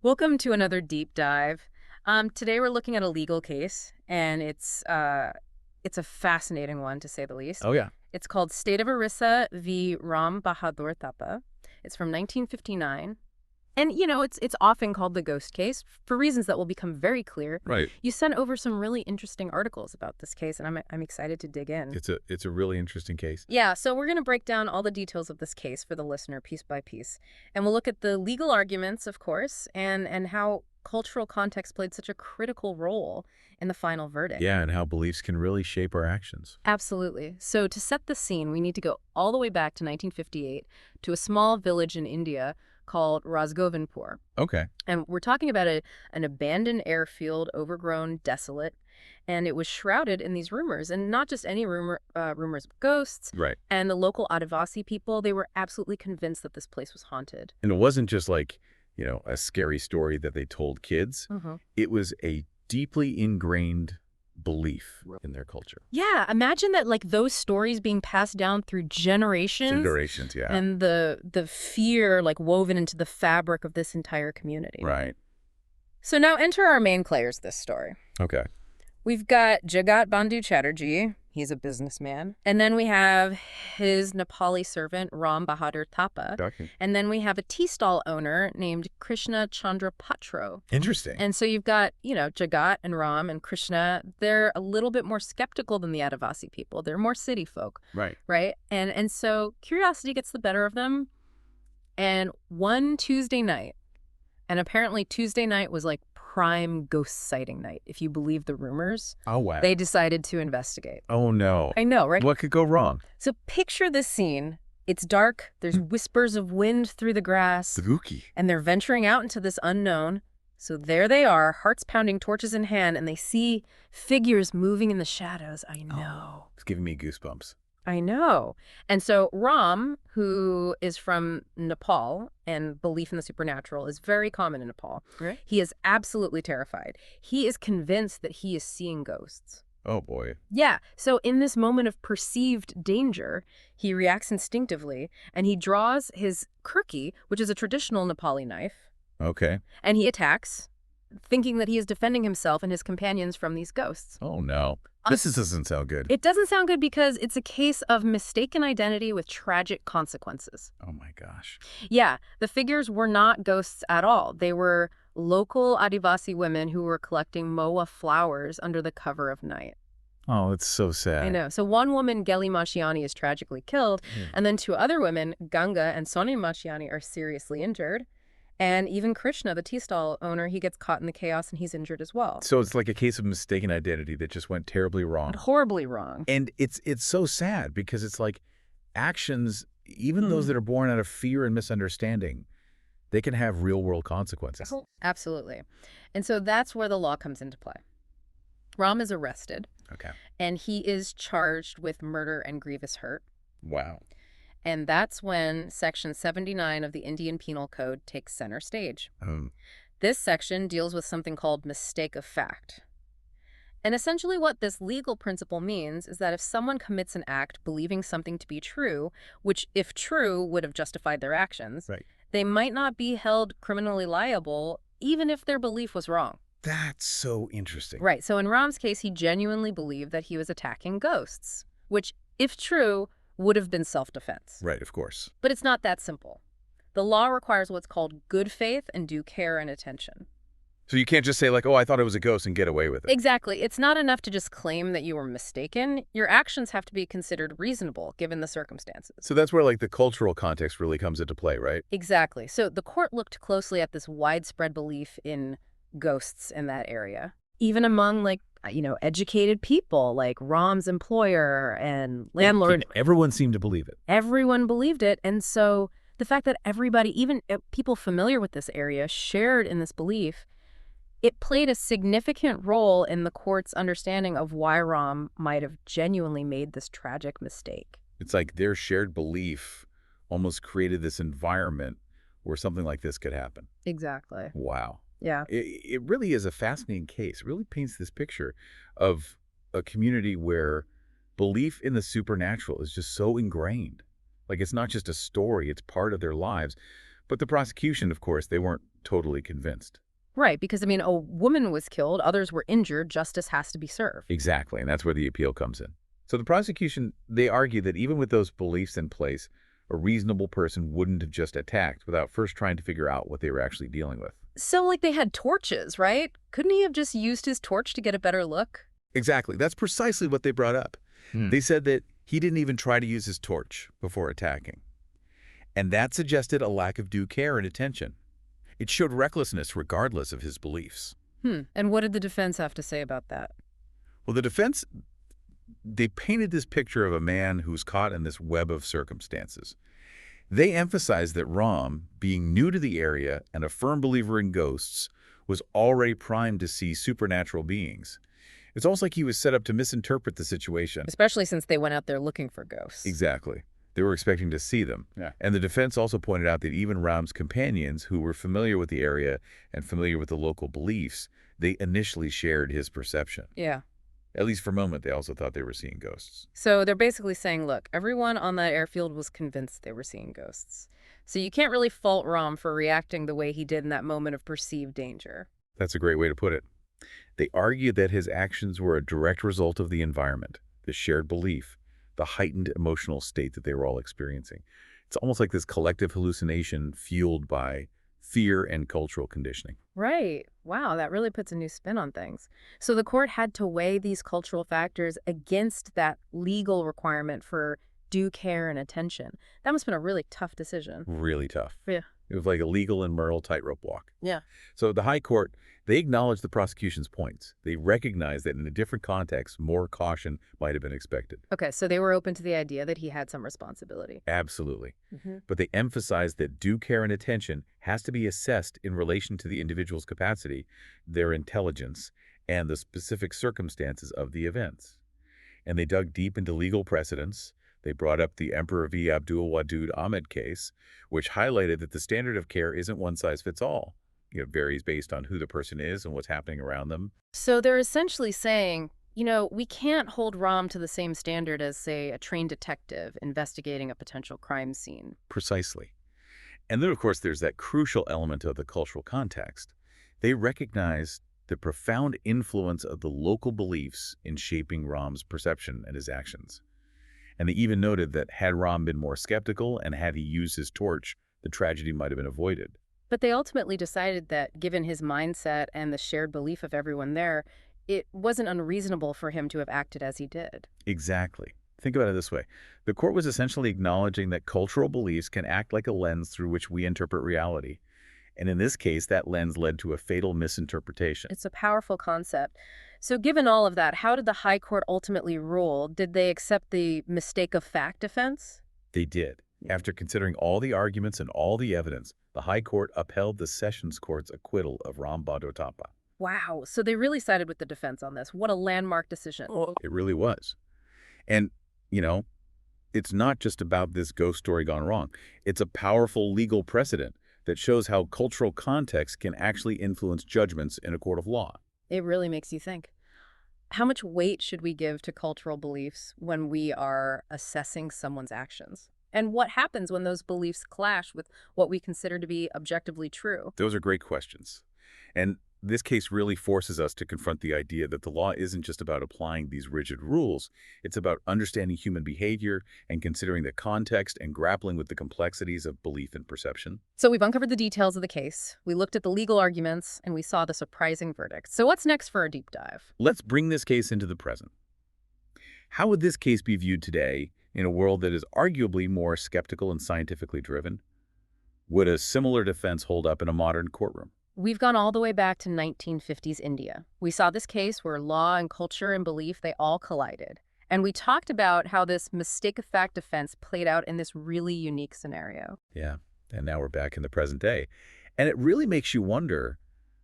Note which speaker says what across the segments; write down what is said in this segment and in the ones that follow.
Speaker 1: Welcome to another deep dive. Today we're looking at a legal case, and it's a fascinating one to say the least.
Speaker 2: Oh, yeah.
Speaker 1: It's called State of Orissa v. Ram Bahadur Thapa. It's from 1959. And, it's often called the ghost case for reasons that will become very clear.
Speaker 2: Right.
Speaker 1: You sent over some really interesting articles about this case, and I'm excited to dig in.
Speaker 2: It's a really interesting case.
Speaker 1: Yeah, so we're going to break down all the details of this case for the listener piece by piece. And we'll look at the legal arguments, of course, and how cultural context played such a critical role in the final verdict.
Speaker 2: Yeah, and how beliefs can really shape our actions.
Speaker 1: Absolutely. So to set the scene, we need to go all the way back to 1958 to a small village in India called Rosgovinpur.
Speaker 2: Okay.
Speaker 1: And we're talking about an abandoned airfield, overgrown, desolate, and it was shrouded in these rumors, and not just any rumors of ghosts.
Speaker 2: Right.
Speaker 1: And the local Adivasi people, they were absolutely convinced that this place was haunted.
Speaker 2: And it wasn't just like, a scary story that they told kids.
Speaker 1: Mm-hmm.
Speaker 2: It was a deeply ingrained belief in their culture.
Speaker 1: Yeah, imagine that, like, those stories being passed down through generations.
Speaker 2: Generations, yeah.
Speaker 1: And the fear, like, woven into the fabric of this entire community.
Speaker 2: Right.
Speaker 1: So now enter our main players this story.
Speaker 2: Okay.
Speaker 1: We've got Jagat Bandhu Chatterjee. He's a businessman. And then we have his Nepali servant, Ram Bahadur Thapa.
Speaker 2: Okay.
Speaker 1: And then we have a tea stall owner named Krishna Chandra Patro.
Speaker 2: Interesting.
Speaker 1: And so you've got, Jagat and Ram and Krishna. They're a little bit more skeptical than the Adivasi people. They're more city folk,
Speaker 2: Right.
Speaker 1: right? And so curiosity gets the better of them. And one Tuesday night, and apparently Tuesday night was like prime ghost sighting night, if you believe the rumors.
Speaker 2: Oh, wow.
Speaker 1: They decided to investigate.
Speaker 2: Oh, no.
Speaker 1: I know, right?
Speaker 2: What could go wrong?
Speaker 1: So picture this scene. It's dark. There's whispers of wind through the grass.
Speaker 2: Spooky.
Speaker 1: And they're venturing out into this unknown. So there they are, hearts pounding, torches in hand, and they see figures moving in the shadows. I know.
Speaker 2: It's giving me goosebumps.
Speaker 1: I know. And so Ram, who is from Nepal, and belief in the supernatural is very common in Nepal.
Speaker 2: Right.
Speaker 1: He is absolutely terrified. He is convinced that he is seeing ghosts.
Speaker 2: Oh, boy.
Speaker 1: Yeah. So in this moment of perceived danger, he reacts instinctively, and he draws his kurki, which is a traditional Nepali knife,
Speaker 2: Okay.
Speaker 1: and he attacks, thinking that he is defending himself and his companions from these ghosts.
Speaker 2: Oh, no. This doesn't sound good.
Speaker 1: It doesn't sound good because it's a case of mistaken identity with tragic consequences.
Speaker 2: Oh, my gosh.
Speaker 1: Yeah, the figures were not ghosts at all. They were local Adivasi women who were collecting moa flowers under the cover of night.
Speaker 2: Oh, it's so sad.
Speaker 1: I know. So one woman, Geli Machiani, is tragically killed, and then two other women, Ganga and Sonia Machiani, are seriously injured. And even Krishna, the tea stall owner, he gets caught in the chaos and he's injured as well.
Speaker 2: So it's like a case of mistaken identity that just went terribly wrong.
Speaker 1: Horribly wrong.
Speaker 2: And it's so sad because it's like actions, even those that are born out of fear and misunderstanding, they can have real-world consequences.
Speaker 1: Absolutely. And so that's where the law comes into play. Ram is arrested,
Speaker 2: Okay.
Speaker 1: and he is charged with murder and grievous hurt.
Speaker 2: Wow.
Speaker 1: And that's when Section 79 of the Indian Penal Code takes center stage. This section deals with something called mistake of fact. And essentially what this legal principle means is that if someone commits an act believing something to be true, which if true would have justified their actions,
Speaker 2: Right.
Speaker 1: they might not be held criminally liable even if their belief was wrong.
Speaker 2: That's so interesting.
Speaker 1: Right. So in Ram's case, he genuinely believed that he was attacking ghosts, which, if true, would have been self-defense.
Speaker 2: Right, of course.
Speaker 1: But it's not that simple. The law requires what's called good faith and due care and attention.
Speaker 2: So you can't just say like, oh, I thought it was a ghost and get away with it.
Speaker 1: Exactly. It's not enough to just claim that you were mistaken. Your actions have to be considered reasonable given the circumstances.
Speaker 2: So that's where like the cultural context really comes into play, right?
Speaker 1: Exactly. So the court looked closely at this widespread belief in ghosts in that area, even among educated people like Ram's employer and landlord.
Speaker 2: Everyone seemed to believe it.
Speaker 1: Everyone believed it. And so the fact that everybody, even people familiar with this area, shared in this belief, it played a significant role in the court's understanding of why Ram might have genuinely made this tragic mistake.
Speaker 2: It's like their shared belief almost created this environment where something like this could happen.
Speaker 1: Exactly.
Speaker 2: Wow.
Speaker 1: Yeah.
Speaker 2: It really is a fascinating case. It really paints this picture of a community where belief in the supernatural is just so ingrained. Like it's not just a story, it's part of their lives. But the prosecution, of course, they weren't totally convinced.
Speaker 1: Right, because, I mean, a woman was killed, others were injured, justice has to be served.
Speaker 2: Exactly, and that's where the appeal comes in. So the prosecution, they argue that even with those beliefs in place, a reasonable person wouldn't have just attacked without first trying to figure out what they were actually dealing with.
Speaker 1: So, like, they had torches, right? Couldn't he have just used his torch to get a better look?
Speaker 2: Exactly. That's precisely what they brought up. They said that he didn't even try to use his torch before attacking. And that suggested a lack of due care and attention. It showed recklessness regardless of his beliefs.
Speaker 1: And what did the defense have to say about that?
Speaker 2: Well, the defense, they painted this picture of a man who's caught in this web of circumstances. They emphasized that Ram, being new to the area and a firm believer in ghosts, was already primed to see supernatural beings. It's almost like he was set up to misinterpret the situation.
Speaker 1: Especially since they went out there looking for ghosts.
Speaker 2: Exactly. They were expecting to see them. Yeah. And the defense also pointed out that even Ram's companions, who were familiar with the area and familiar with the local beliefs, they initially shared his perception.
Speaker 1: Yeah.
Speaker 2: At least for a moment, they also thought they were seeing ghosts.
Speaker 1: So they're basically saying, look, everyone on that airfield was convinced they were seeing ghosts. So you can't really fault Ram for reacting the way he did in that moment of perceived danger.
Speaker 2: That's a great way to put it. They argued that his actions were a direct result of the environment, the shared belief, the heightened emotional state that they were all experiencing. It's almost like this collective hallucination fueled by fear and cultural conditioning.
Speaker 1: Right. Wow, that really puts a new spin on things. So the court had to weigh these cultural factors against that legal requirement for due care and attention. That must have been a really tough decision.
Speaker 2: Really tough.
Speaker 1: Yeah.
Speaker 2: It was like a legal and moral tightrope walk.
Speaker 1: Yeah.
Speaker 2: So the high court, they acknowledged the prosecution's points. They recognized that in a different context, more caution might have been expected.
Speaker 1: Okay, so they were open to the idea that he had some responsibility.
Speaker 2: Absolutely.
Speaker 1: Mm-hmm.
Speaker 2: But they emphasized that due care and attention has to be assessed in relation to the individual's capacity, their intelligence, and the specific circumstances of the events. And they dug deep into legal precedents. They brought up the Emperor v. Abdul Wadud Ahmed case, which highlighted that the standard of care isn't one size fits all. It varies based on who the person is and what's happening around them.
Speaker 1: So they're essentially saying, we can't hold Ram to the same standard as, say, a trained detective investigating a potential crime scene.
Speaker 2: Precisely. And then, of course, there's that crucial element of the cultural context. They recognized the profound influence of the local beliefs in shaping Ram's perception and his actions. And they even noted that had Ram been more skeptical and had he used his torch, the tragedy might have been avoided.
Speaker 1: But they ultimately decided that, given his mindset and the shared belief of everyone there, it wasn't unreasonable for him to have acted as he did.
Speaker 2: Exactly. Think about it this way. The court was essentially acknowledging that cultural beliefs can act like a lens through which we interpret reality. And in this case, that lens led to a fatal misinterpretation.
Speaker 1: It's a powerful concept. So given all of that, how did the High Court ultimately rule? Did they accept the mistake of fact defense?
Speaker 2: They did. After considering all the arguments and all the evidence, the High Court upheld the Sessions Court's acquittal of Ram Bhadro Thapa.
Speaker 1: Wow. So they really sided with the defense on this. What a landmark decision.
Speaker 2: It really was. And, it's not just about this ghost story gone wrong. It's a powerful legal precedent that shows how cultural context can actually influence judgments in a court of law.
Speaker 1: It really makes you think. How much weight should we give to cultural beliefs when we are assessing someone's actions? And what happens when those beliefs clash with what we consider to be objectively true?
Speaker 2: Those are great questions. And this case really forces us to confront the idea that the law isn't just about applying these rigid rules. It's about understanding human behavior and considering the context and grappling with the complexities of belief and perception.
Speaker 1: So we've uncovered the details of the case, we looked at the legal arguments, and we saw the surprising verdict. So what's next for our deep dive?
Speaker 2: Let's bring this case into the present. How would this case be viewed today in a world that is arguably more skeptical and scientifically driven? Would a similar defense hold up in a modern courtroom?
Speaker 1: We've gone all the way back to 1950s India. We saw this case where law and culture and belief, they all collided. And we talked about how this mistake of fact defense played out in this really unique scenario.
Speaker 2: Yeah, and now we're back in the present day. And it really makes you wonder,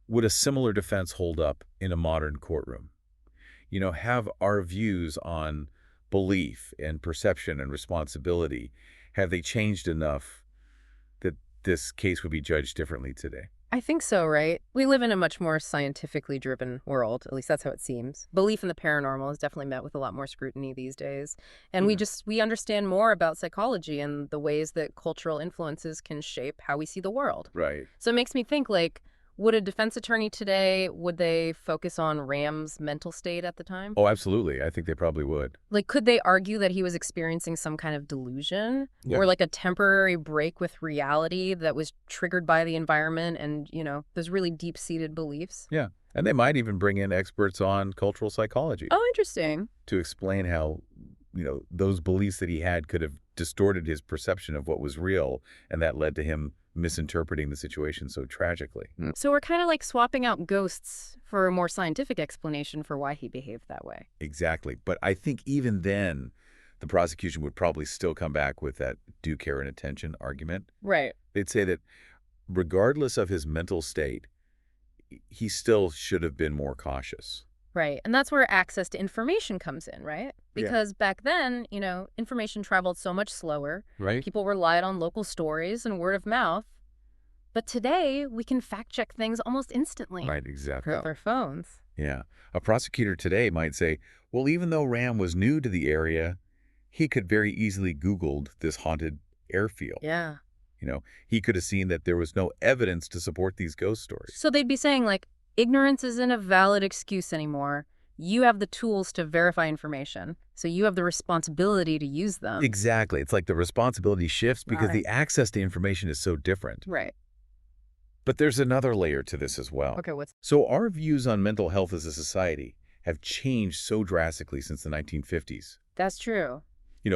Speaker 2: would a similar defense hold up in a modern courtroom? Have our views on belief and perception and responsibility, have they changed enough that this case would be judged differently today?
Speaker 1: I think so, right? We live in a much more scientifically driven world. At least that's how it seems. Belief in the paranormal is definitely met with a lot more scrutiny these days. And
Speaker 2: Yeah.
Speaker 1: we understand more about psychology and the ways that cultural influences can shape how we see the world.
Speaker 2: Right.
Speaker 1: So it makes me think, like, would a defense attorney today, would they focus on Ram's mental state at the time?
Speaker 2: Oh, absolutely. I think they probably would.
Speaker 1: Like, could they argue that he was experiencing some kind of delusion
Speaker 2: Yeah.
Speaker 1: or like a temporary break with reality that was triggered by the environment and, those really deep-seated beliefs?
Speaker 2: Yeah. And they might even bring in experts on cultural psychology
Speaker 1: Oh, interesting.
Speaker 2: to explain how, those beliefs that he had could have distorted his perception of what was real, and that led to him misinterpreting the situation so tragically.
Speaker 1: So we're kind of like swapping out ghosts for a more scientific explanation for why he behaved that way.
Speaker 2: Exactly. But I think even then, the prosecution would probably still come back with that due care and attention argument.
Speaker 1: Right.
Speaker 2: They'd say that regardless of his mental state, he still should have been more cautious.
Speaker 1: Right. And that's where access to information comes in, right?
Speaker 2: Yeah.
Speaker 1: Because back then, information traveled so much slower.
Speaker 2: Right?
Speaker 1: People relied on local stories and word of mouth. But today, we can fact check things almost instantly
Speaker 2: Right, exactly.
Speaker 1: with our phones.
Speaker 2: Yeah. A prosecutor today might say, well, even though Ram was new to the area, he could very easily Googled this haunted airfield.
Speaker 1: Yeah.
Speaker 2: He could have seen that there was no evidence to support these ghost stories.
Speaker 1: So they'd be saying, like, ignorance isn't a valid excuse anymore. You have the tools to verify information, so you have the responsibility to use them.
Speaker 2: Exactly. It's like the responsibility shifts because
Speaker 1: Right.
Speaker 2: the access to information is so different.
Speaker 1: Right.
Speaker 2: But there's another layer to this as well.
Speaker 1: Okay, what's...
Speaker 2: So our views on mental health as a society have changed so drastically since the 1950s.
Speaker 1: That's true.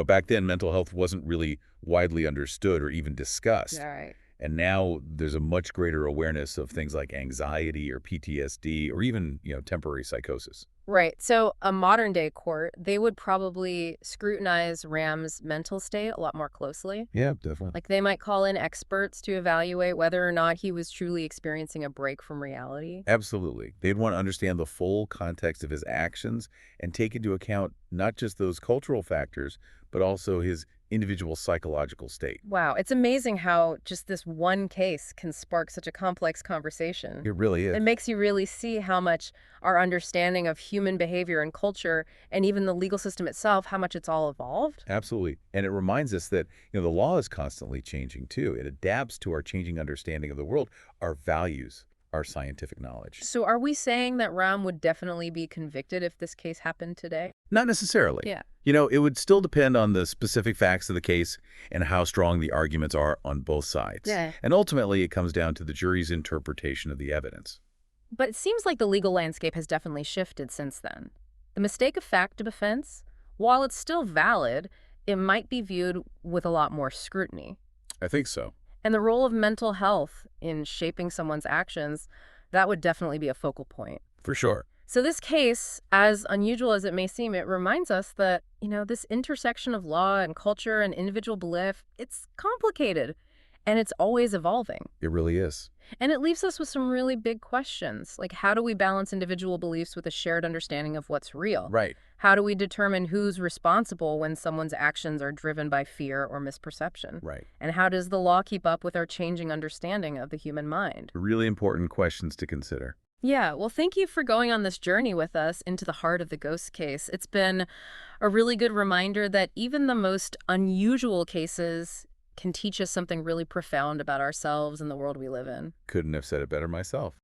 Speaker 2: Back then, mental health wasn't really widely understood or even discussed.
Speaker 1: All right.
Speaker 2: And now there's a much greater awareness of things like anxiety or PTSD or even, temporary psychosis.
Speaker 1: Right. So a modern day court, they would probably scrutinize Ram's mental state a lot more closely.
Speaker 2: Yeah, definitely.
Speaker 1: Like they might call in experts to evaluate whether or not he was truly experiencing a break from reality.
Speaker 2: Absolutely. They'd want to understand the full context of his actions and take into account not just those cultural factors, but also his individual psychological state.
Speaker 1: Wow, it's amazing how just this one case can spark such a complex conversation.
Speaker 2: It really
Speaker 1: It
Speaker 2: is.
Speaker 1: makes you really see how much our understanding of human behavior and culture and even the legal system itself, how much it's all evolved.
Speaker 2: Absolutely. And it reminds us that, the law is constantly changing too. It adapts to our changing understanding of the world, our values, our scientific knowledge.
Speaker 1: So are we saying that Ram would definitely be convicted if this case happened today?
Speaker 2: Not necessarily.
Speaker 1: Yeah.
Speaker 2: It would still depend on the specific facts of the case and how strong the arguments are on both sides.
Speaker 1: Yeah.
Speaker 2: And ultimately, it comes down to the jury's interpretation of the evidence.
Speaker 1: But it seems like the legal landscape has definitely shifted since then. The mistake of fact defense, while it's still valid, it might be viewed with a lot more scrutiny.
Speaker 2: I think so.
Speaker 1: And the role of mental health in shaping someone's actions, that would definitely be a focal point.
Speaker 2: For sure.
Speaker 1: So this case, as unusual as it may seem, it reminds us that, this intersection of law and culture and individual belief, it's complicated and it's always evolving.
Speaker 2: It really is.
Speaker 1: And it leaves us with some really big questions, like how do we balance individual beliefs with a shared understanding of what's real?
Speaker 2: Right.
Speaker 1: How do we determine who's responsible when someone's actions are driven by fear or misperception?
Speaker 2: Right.
Speaker 1: And how does the law keep up with our changing understanding of the human mind?
Speaker 2: Really important questions to consider.
Speaker 1: Yeah, well, thank you for going on this journey with us into the heart of the ghost case. It's been a really good reminder that even the most unusual cases can teach us something really profound about ourselves and the world we live in.
Speaker 2: Couldn't have said it better myself.